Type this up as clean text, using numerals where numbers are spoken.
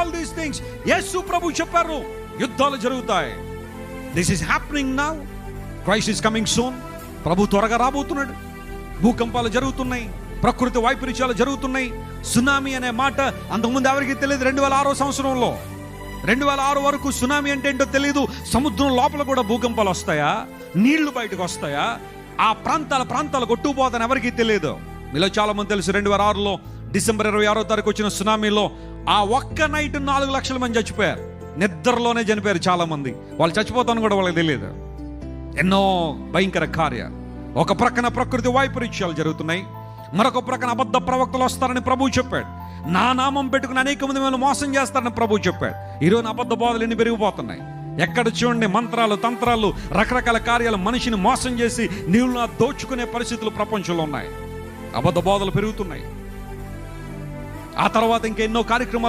All these things. Yesu ప్రభు చెప్పారు, యుద్ధాలు జరుగుతాయి. This is happening now. Christ is coming soon. ప్రభు త్వరగా రాబోతున్నాడు. భూకంపాలు జరుగుతున్నాయి, ప్రకృతి వైపరీత్యాలు జరుగుతున్నాయి. సునామీ అనే మాట అంతకుముందు ఎవరికి తెలియదు. 2006 సంవత్సరంలో, 2006 వరకు సునామీ అంటే ఏంటో తెలియదు. సముద్రం లోపల కూడా భూకంపాలు వస్తాయా, నీళ్లు బయటకు వస్తాయా, ఆ ప్రాంతాలు కొట్టుకుపోతాను ఎవరికి తెలియదు. మీలో చాలా మంది తెలుసు, 2006లో డిసెంబర్ 26వ తారీఖు వచ్చిన సునామీలో ఆ ఒక్క నైట్ 4 లక్షల మంది చచ్చిపోయారు. నిద్రలోనే చనిపోయారు చాలా మంది. వాళ్ళు చచ్చిపోతాను కూడా వాళ్ళకి తెలియదు. ఎన్నో భయంకర కార్యాలు. ఒక ప్రక్కన ప్రకృతి వైపరీత్యాలు జరుగుతున్నాయి, మరొక ప్రక్కన అబద్ధ ప్రవక్తలు వస్తారని ప్రభువు చెప్పాడు. నా నామం పెట్టుకుని అనేక మంది మిమ్మల్ని మోసం చేస్తారని ప్రభువు చెప్పాడు. ఈరోజు అబద్ధ బోధలు ఎన్ని పెరిగిపోతున్నాయి. ఎక్కడ చూడండి మంత్రాలు, తంత్రాలు, రకరకాల కార్యాలు మనిషిని మోసం చేసి నీళ్ళు దోచుకునే పరిస్థితులు ప్రపంచంలో ఉన్నాయి. అబద్ధ బోధలు పెరుగుతున్నాయి. ఆ తర్వాత ఇంకెన్నో కార్యక్రమాలు